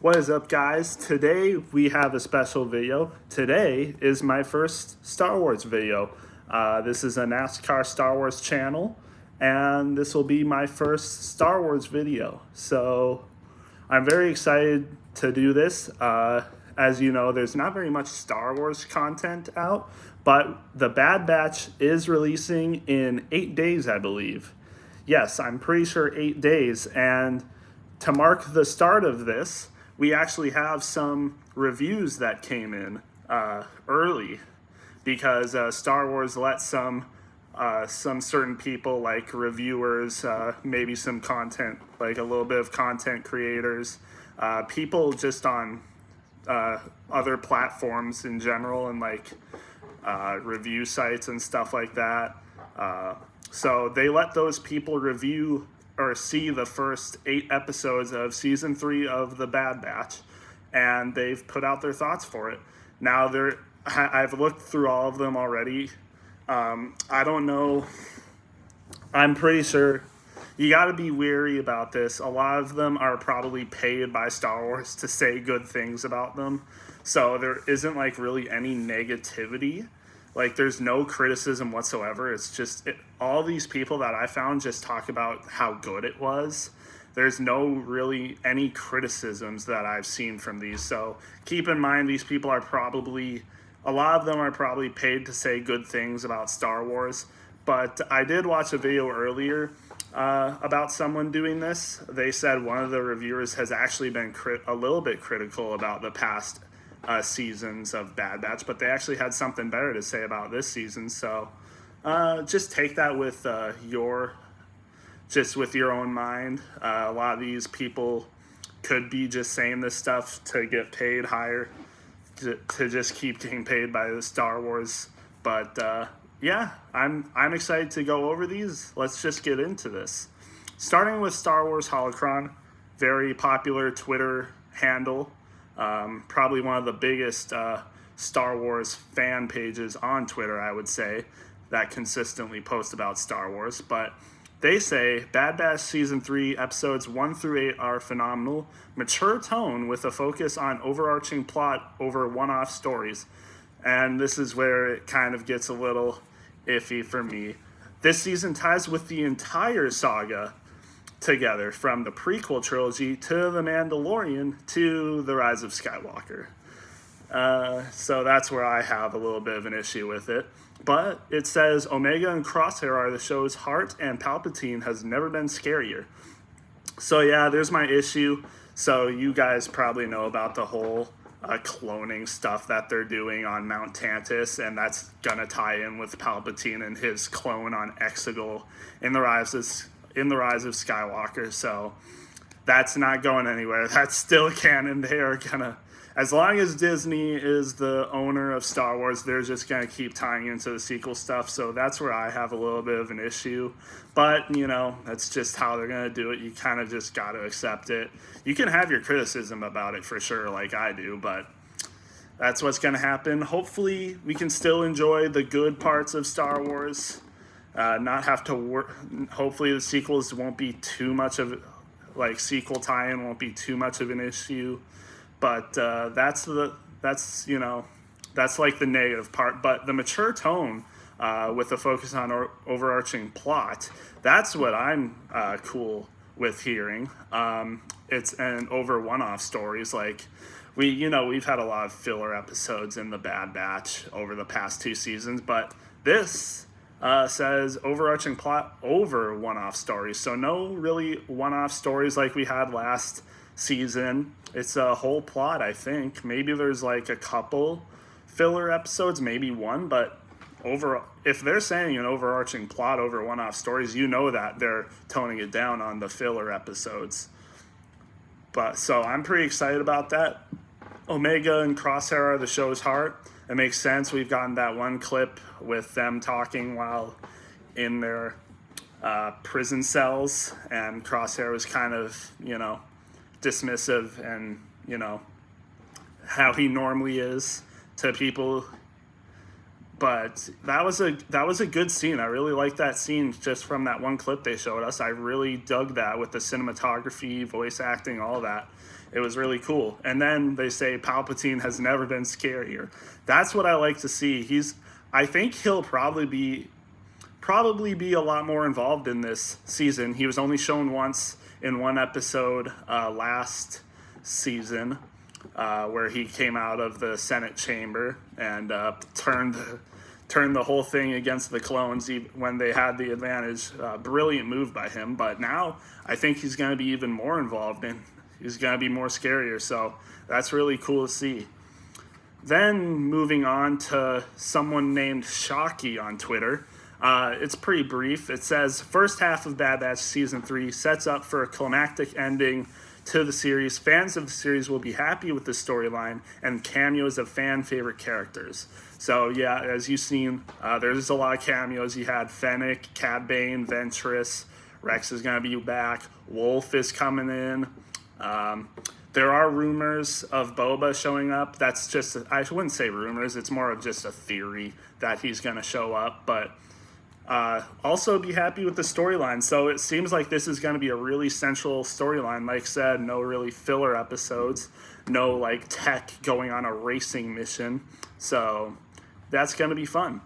What is up, guys? Today we have a special video. Today is my first Star Wars video. This is a NASCAR Star Wars channel, and this will be my first Star Wars video. So I'm very excited to do this. As you know, there's not very much Star Wars content out, but The Bad Batch is releasing in 8 days, I believe. Yes, I'm pretty sure 8 days, and to mark the start of this, we actually have some reviews that came in early because Star Wars let some certain people, like reviewers, maybe some content, like a little bit of content creators, people just on other platforms in general, and like review sites and stuff like that. So they let those people review or see the first 8 episodes of season 3 of The Bad Batch, and they've put out their thoughts for it. Now I've looked through all of them already. I don't know. I'm pretty sure you got to be wary about this. A lot of them are probably paid by Star Wars to say good things about them, so there isn't like really any negativity. Like, there's no criticism whatsoever. It's just all these people that I found just talk about how good it was. There's no really any criticisms that I've seen from these. So keep in mind, these people are probably, a lot of them are probably paid to say good things about Star Wars. But I did watch a video earlier about someone doing this. They said one of the reviewers has actually been a little bit critical about the past seasons of Bad Batch, but they actually had something better to say about this season. So just take that with your own mind. A lot of these people could be just saying this stuff to get paid higher, to just keep getting paid by the Star Wars. But yeah, I'm excited to go over these. Let's just get into this. Starting with Star Wars Holocron, very popular Twitter handle. Probably one of the biggest Star Wars fan pages on Twitter, I would say, that consistently post about Star Wars. But they say Bad Batch Season 3 episodes 1 through 8 are phenomenal, mature tone with a focus on overarching plot over one-off stories. And this is where it kind of gets a little iffy for me. This season ties with the entire saga together, from the prequel trilogy to The Mandalorian to The Rise of Skywalker. So that's where I have a little bit of an issue with it. But it says Omega and Crosshair are the show's heart, and Palpatine has never been scarier. So yeah, there's my issue. So you guys probably know about the whole cloning stuff that they're doing on Mount Tantus, and that's gonna tie in with Palpatine and his clone on Exegol in the Rise of Skywalker. So that's not going anywhere. That's still canon. They are gonna, as long as Disney is the owner of Star Wars, they're just gonna keep tying into the sequel stuff. So that's where I have a little bit of an issue. But you know, that's just how they're gonna do it. You kind of just gotta accept it. You can have your criticism about it for sure, like I do, but that's what's gonna happen. Hopefully we can still enjoy the good parts of Star Wars. Not have to work. Hopefully the sequels won't be too much of, like, sequel tie-in won't be too much of an issue. But that's you know, that's like the negative part. But the mature tone with a focus on overarching plot, that's what I'm cool with hearing. It's and over one-off stories. Like, we've had a lot of filler episodes in the Bad Batch over the past 2 seasons, but this says overarching plot over one-off stories. So no really one-off stories like we had last season. It's a whole plot, I think. Maybe there's like a couple filler episodes, maybe one, but if they're saying an overarching plot over one-off stories, you know that they're toning it down on the filler episodes. But so I'm pretty excited about that. Omega and Crosshair are the show's heart. It makes sense. We've gotten that one clip with them talking while in their prison cells, and Crosshair was kind of, dismissive and, how he normally is to people. but that was a good scene. I really liked that scene just from that one clip they showed us. I really dug that with the cinematography, voice acting, all that. It was really cool. And then they say Palpatine has never been scarier. That's what I like to see. I think he'll probably be a lot more involved in this season. He was only shown once in one episode last season, where he came out of the Senate chamber and turned the whole thing against the clones when they had the advantage. Brilliant move by him. But now I think he's going to be even more involved, and he's going to be more scarier. So that's really cool to see. Then moving on to someone named Shocky on Twitter. It's pretty brief. It says, first half of Bad Batch Season 3 sets up for a climactic ending to the series. Fans of the series will be happy with the storyline and cameos of fan favorite characters. So yeah, as you've seen, there's a lot of cameos. You had Fennec, Cad Bane, Ventress, Rex is going to be back, Wolf is coming in. There are rumors of Boba showing up. That's just, I wouldn't say rumors, it's more of just a theory that he's going to show up. But also be happy with the storyline. So it seems like this is going to be a really central storyline. Like I said, no really filler episodes, no like Tech going on a racing mission. So that's going to be fun.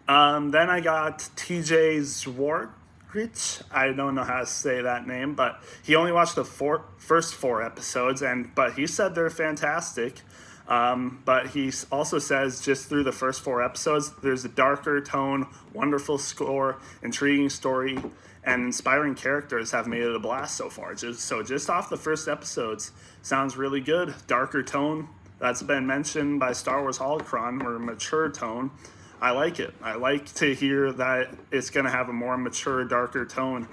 Then I got TJ Zwarich. I don't know how to say that name, but he only watched the first 4 episodes, but he said they're fantastic. But he also says just through the first 4 episodes, there's a darker tone, wonderful score, intriguing story, and inspiring characters have made it a blast so far. Just off the first episodes, sounds really good. Darker tone, that's been mentioned by Star Wars Holocron, or mature tone. I like it. I like to hear that it's going to have a more mature, darker tone.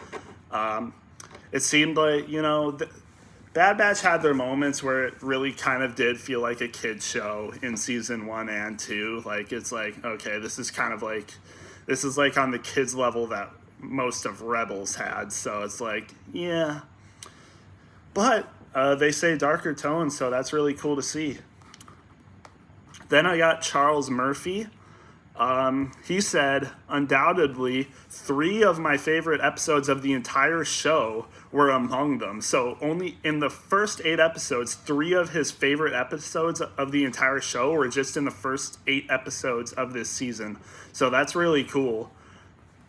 It seemed like, Bad Batch had their moments where it really kind of did feel like a kid's show in season 1 and 2. Like, it's like, okay, this is like on the kids level that most of Rebels had. So it's like, yeah. But they say darker tone, so that's really cool to see. Then I got Charles Murphy. He said, undoubtedly, 3 of my favorite episodes of the entire show were among them. So only in the first 8 episodes, 3 of his favorite episodes of the entire show were just in the first 8 episodes of this season. So that's really cool.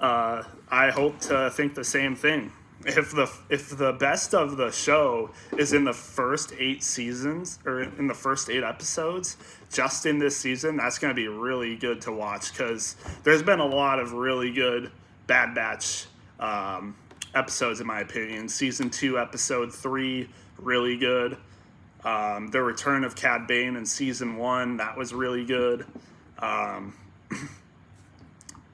I hope to think the same thing. If the best of the show is in the first 8 seasons, or in the first 8 episodes, just in this season, that's going to be really good to watch, because there's been a lot of really good Bad Batch episodes, in my opinion. Season 2, Episode 3, really good. The Return of Cad Bane in Season 1, that was really good.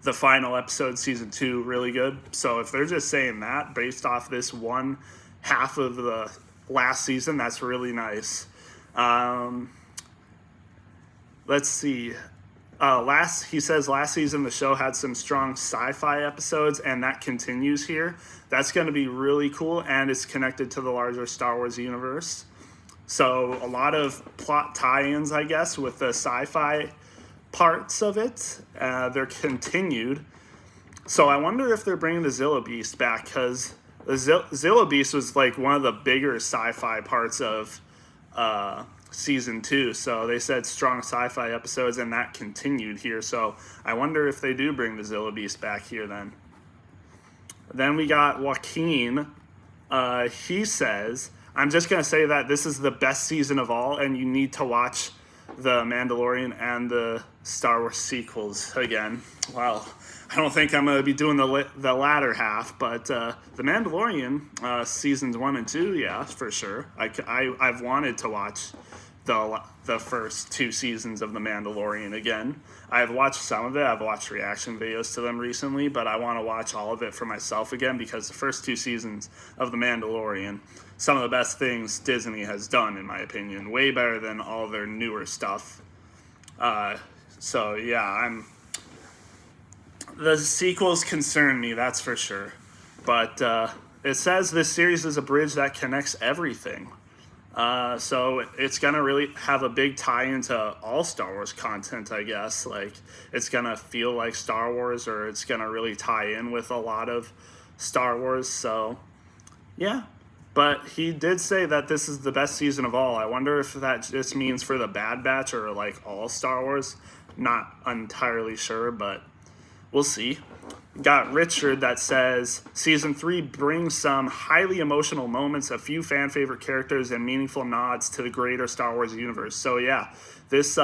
The final episode, Season 2, really good. So if they're just saying that based off this one half of the last season, that's really nice. Let's see. He says last season the show had some strong sci-fi episodes, and that continues here. That's going to be really cool, and it's connected to the larger Star Wars universe. So a lot of plot tie-ins, I guess, with the sci-fi parts of it. They're continued. So I wonder if they're bringing the Zilla Beast back, because the Zilla Beast was like one of the bigger sci-fi parts of season 2. So they said strong sci-fi episodes, and that continued here. So I wonder if they do bring the Zilla Beast back here then. Then we got Joaquin. He says, I'm just going to say that this is the best season of all, and you need to watch The Mandalorian and the Star Wars sequels again. Well, I don't think I'm going to be doing the latter half, but The Mandalorian, seasons 1 and 2, yeah, for sure. I've wanted to watch the first 2 seasons of The Mandalorian again. I've watched some of it. I've watched reaction videos to them recently, but I want to watch all of it for myself again, because the first 2 seasons of The Mandalorian, some of the best things Disney has done, in my opinion. Way better than all their newer stuff. So yeah, the sequels concern me, that's for sure. But it says this series is a bridge that connects everything. So it's gonna really have a big tie into all Star Wars content, I guess. Like, it's gonna feel like Star Wars, or it's gonna really tie in with a lot of Star Wars. So yeah, but he did say that this is the best season of all. I wonder if that just means for the Bad Batch or like all Star Wars. Not entirely sure, but we'll see. Got Richard that says season 3 brings some highly emotional moments, a few fan favorite characters, and meaningful nods to the greater Star Wars universe. So yeah, this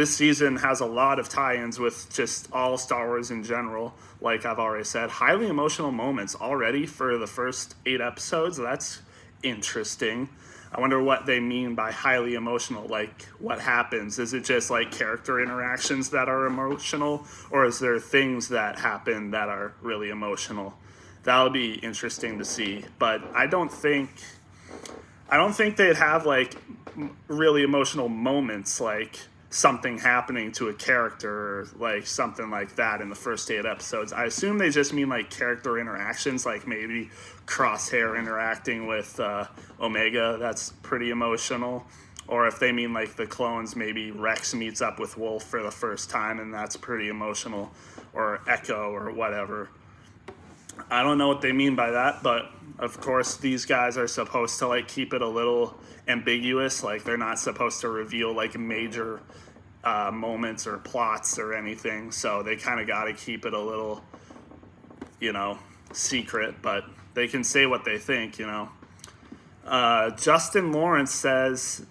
season has a lot of tie-ins with just all Star Wars in general. Like I've already said, highly emotional moments already for the first 8 episodes. That's interesting. I wonder what they mean by highly emotional. Like, what happens? Is it just like character interactions that are emotional, or is there things that happen that are really emotional? That'll be interesting to see. But I don't think they'd have like really emotional moments, like something happening to a character or like something like that in the first 8 episodes. I assume they just mean like character interactions, like maybe Crosshair interacting with Omega. That's pretty emotional. Or if they mean like the clones, maybe Rex meets up with Wolf for the first time and that's pretty emotional. Or Echo or whatever. I don't know what they mean by that, but of course these guys are supposed to like keep it a little ambiguous. Like, they're not supposed to reveal like major moments or plots or anything, so they kind of got to keep it a little, secret, but they can say what they think. Justin Lawrence says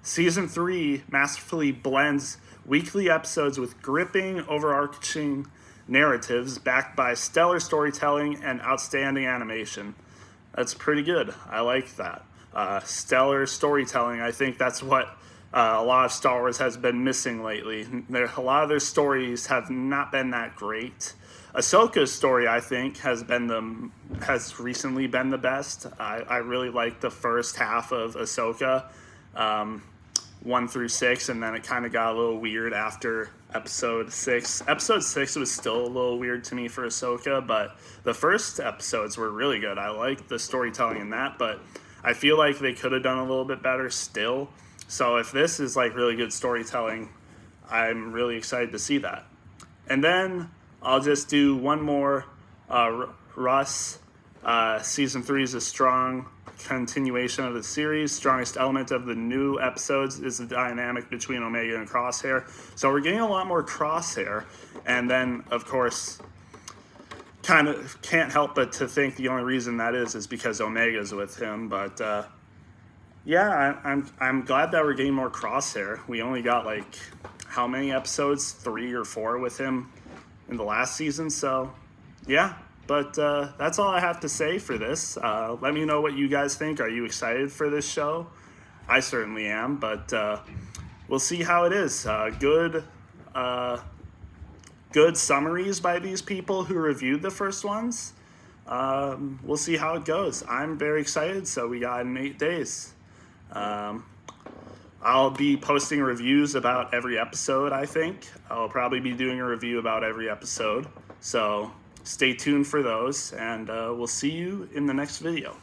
season 3 masterfully blends weekly episodes with gripping overarching narratives backed by stellar storytelling and outstanding animation. That's pretty good. I like that. Stellar storytelling. I think that's what a lot of Star Wars has been missing lately. A lot of their stories have not been that great. Ahsoka's story, I think, has recently been the best. I really like the first half of Ahsoka, 1 through 6, and then it kind of got a little weird after episode 6. Episode 6 was still a little weird to me for Ahsoka, but the first episodes were really good. I liked the storytelling in that, but I feel like they could have done a little bit better still. So if this is like really good storytelling, I'm really excited to see that. And then I'll just do one more. Russ, season 3 is a strong continuation of the series. Strongest element of the new episodes is the dynamic between Omega and Crosshair. So we're getting a lot more Crosshair. And then, of course, kind of can't help but to think the only reason that is because Omega's with him. But yeah, I'm glad that we're getting more Crosshair. We only got like how many episodes? 3 or 4 with him in the last season. So yeah, but that's all I have to say for this. Let me know what you guys think. Are you excited for this show? I certainly am, but we'll see how it is. Good summaries by these people who reviewed the first ones. We'll see how it goes. I'm very excited, so we got in 8 days. I'll be posting reviews about every episode, I think. I'll probably be doing a review about every episode. So stay tuned for those, and we'll see you in the next video.